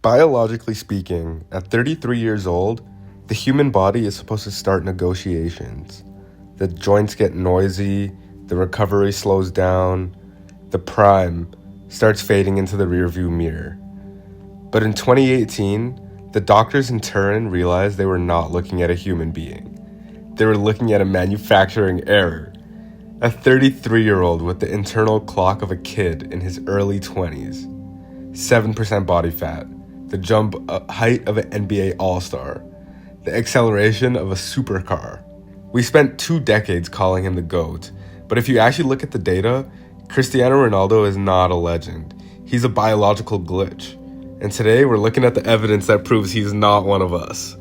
Biologically speaking, at 33 years old, the human body is supposed to start negotiations. The joints get noisy, the recovery slows down, the prime starts fading into the rearview mirror. But in 2018, the doctors in turn realized they were not looking at a human being. They were looking at a manufacturing error. A 33-year-old with the internal clock of a kid in his early 20s. 7% body fat. The jump height of an NBA All-Star. The acceleration of a supercar. We spent 2 decades calling him the GOAT, but if you actually look at the data, Cristiano Ronaldo is not a legend. He's a biological glitch. And today we're looking at the evidence that proves he's not one of us.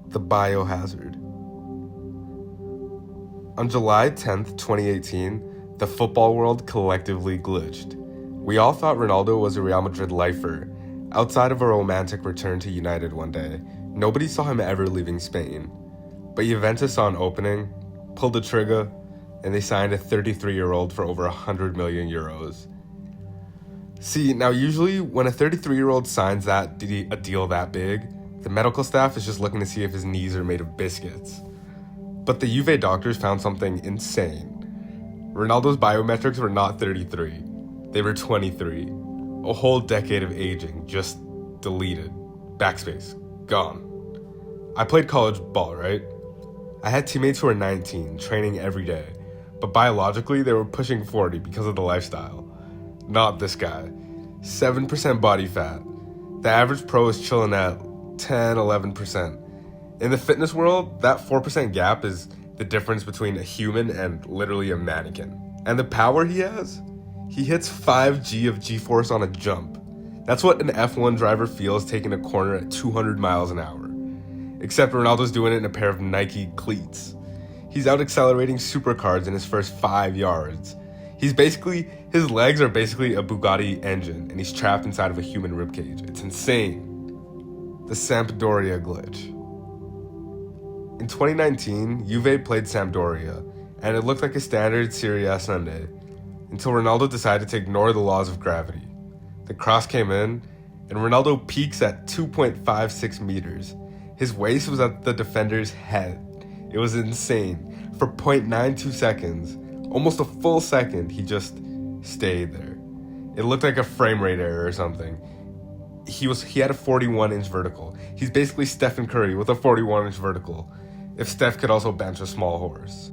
The biohazard. On July 10th, 2018, the football world collectively glitched. We all thought Ronaldo was a Real Madrid lifer. Outside of a romantic return to United one day, nobody saw him ever leaving Spain. But Juventus saw an opening, pulled the trigger, and they signed a 33-year-old for over 100 million euros. See, now usually when a 33-year-old signs a deal that big, the medical staff is just looking to see if his knees are made of biscuits. But the Juve doctors found something insane. Ronaldo's biometrics were not 33, they were 23. A whole decade of aging, just deleted. Backspace, gone. I played college ball, right? I had teammates who were 19, training every day, but biologically they were pushing 40 because of the lifestyle. Not this guy. 7% body fat. The average pro is chilling at 10-11%. In the fitness world, that 4% gap is the difference between a human and literally a mannequin. And the power he has? He hits 5G of G-force on a jump. That's what an F1 driver feels taking a corner at 200 miles an hour. Except Ronaldo's doing it in a pair of Nike cleats. He's out accelerating supercars in his first 5 yards. His legs are basically a Bugatti engine, and he's trapped inside of a human ribcage. It's insane. The Sampdoria glitch. In 2019, Juve played Sampdoria, and it looked like a standard Serie A Sunday, until Ronaldo decided to ignore the laws of gravity. The cross came in, and Ronaldo peaks at 2.56 meters. His waist was at the defender's head. It was insane. For 0.92 seconds, almost a full second, he just stayed there. It looked like a frame rate error or something. He had a 41-inch vertical. He's basically Stephen Curry with a 41-inch vertical, if Steph could also bench a small horse.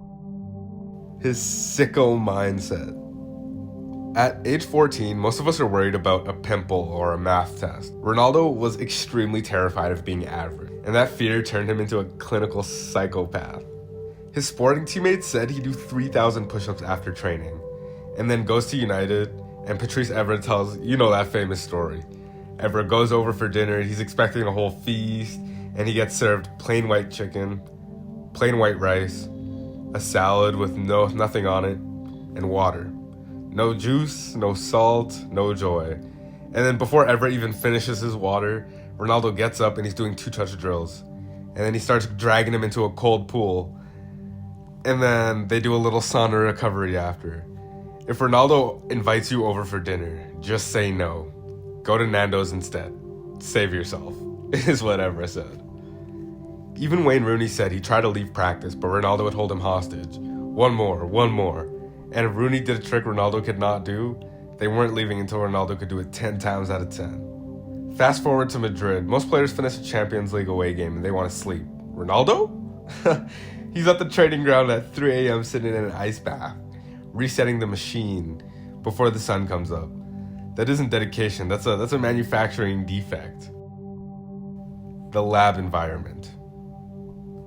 His sicko mindset. At age 14, most of us are worried about a pimple or a math test. Ronaldo was extremely terrified of being average, and that fear turned him into a clinical psychopath. His sporting teammates said he'd do 3,000 push-ups after training, and then goes to United, and Patrice Evra tells, that famous story. Evra goes over for dinner, he's expecting a whole feast, and he gets served plain white chicken, plain white rice, a salad with nothing on it, and water. No juice, no salt, no joy. And then before Evra even finishes his water, Ronaldo gets up and he's doing 2-touch drills. And then he starts dragging him into a cold pool. And then they do a little sauna recovery after. If Ronaldo invites you over for dinner, just say no. Go to Nando's instead. Save yourself, is what Evra said. Even Wayne Rooney said he tried to leave practice, but Ronaldo would hold him hostage. One more. And if Rooney did a trick Ronaldo could not do, they weren't leaving until Ronaldo could do it 10 times out of 10. Fast forward to Madrid. Most players finish a Champions League away game and they want to sleep. Ronaldo? He's at the training ground at 3 a.m. sitting in an ice bath, resetting the machine before the sun comes up. That isn't dedication, that's a manufacturing defect. The lab environment.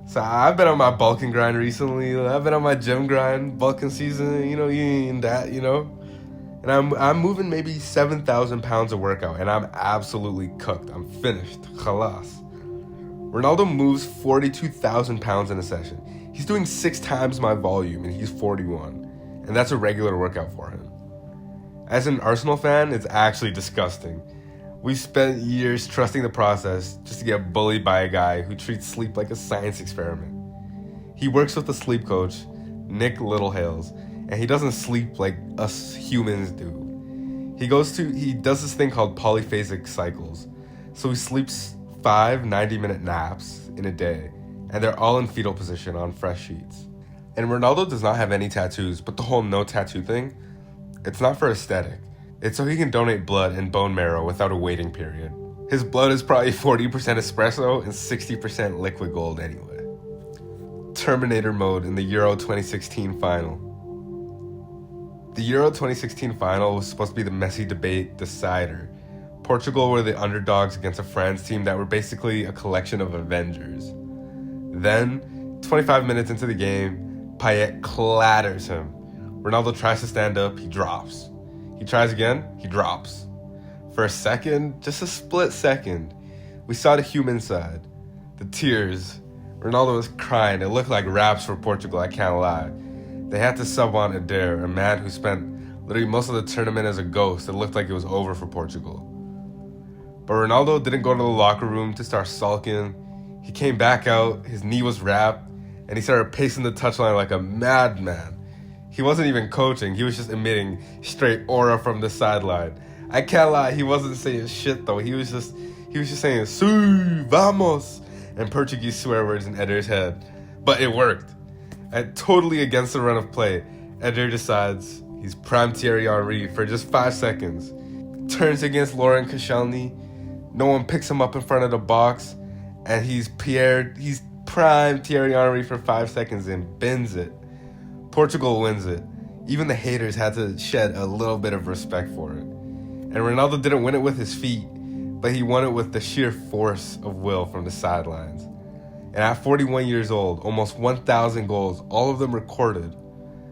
So I've been on my bulking grind recently. I've been on my gym grind, bulking season, And I'm moving maybe 7,000 pounds of workout, and I'm absolutely cooked. I'm finished. Khalas. Ronaldo moves 42,000 pounds in a session. He's doing 6 times my volume, and he's 41. And that's a regular workout for him. As an Arsenal fan, it's actually disgusting. We spent years trusting the process just to get bullied by a guy who treats sleep like a science experiment. He works with a sleep coach, Nick Littlehales, and he doesn't sleep like us humans do. He does this thing called polyphasic cycles. So he sleeps 5 90-minute naps in a day, and they're all in fetal position on fresh sheets. And Ronaldo does not have any tattoos, but the whole no tattoo thing, it's not for aesthetic. It's so he can donate blood and bone marrow without a waiting period. His blood is probably 40% espresso and 60% liquid gold anyway. Terminator mode in the Euro 2016 final. The Euro 2016 final was supposed to be the messy debate decider. Portugal were the underdogs against a France team that were basically a collection of Avengers. Then, 25 minutes into the game, Payet clatters him. Ronaldo tries to stand up, he drops. He tries again, he drops. For a second, just a split second, we saw the human side. The tears. Ronaldo was crying. It looked like raps for Portugal, I can't lie. They had to sub on Adair, a man who spent literally most of the tournament as a ghost. It looked like it was over for Portugal. But Ronaldo didn't go to the locker room to start sulking. He came back out, his knee was wrapped, and he started pacing the touchline like a madman. He wasn't even coaching, he was just emitting straight aura from the sideline. I can't lie, he wasn't saying shit though. He was just saying "Sí, vamos" and Portuguese swear words in Eder's head. But it worked. And totally against the run of play, Eder decides he's prime Thierry Henry for just 5 seconds. Turns against Laurent Koscielny. No one picks him up in front of the box, and he's prime Thierry Henry for 5 seconds and bends it. Portugal wins it. Even the haters had to shed a little bit of respect for it. And Ronaldo didn't win it with his feet, but he won it with the sheer force of will from the sidelines. And at 41 years old, almost 1,000 goals, all of them recorded.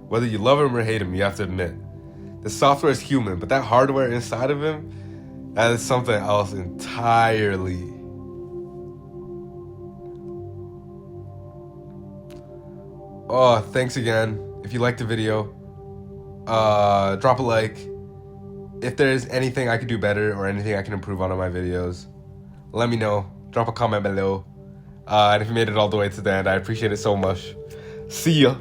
Whether you love him or hate him, you have to admit. The software is human, but that hardware inside of him, that is something else entirely. Oh, thanks again. If you liked the video, drop a like. If there's anything I could do better or anything I can improve on my videos, let me know. Drop a comment below. And if you made it all the way to the end, I appreciate it so much. See ya.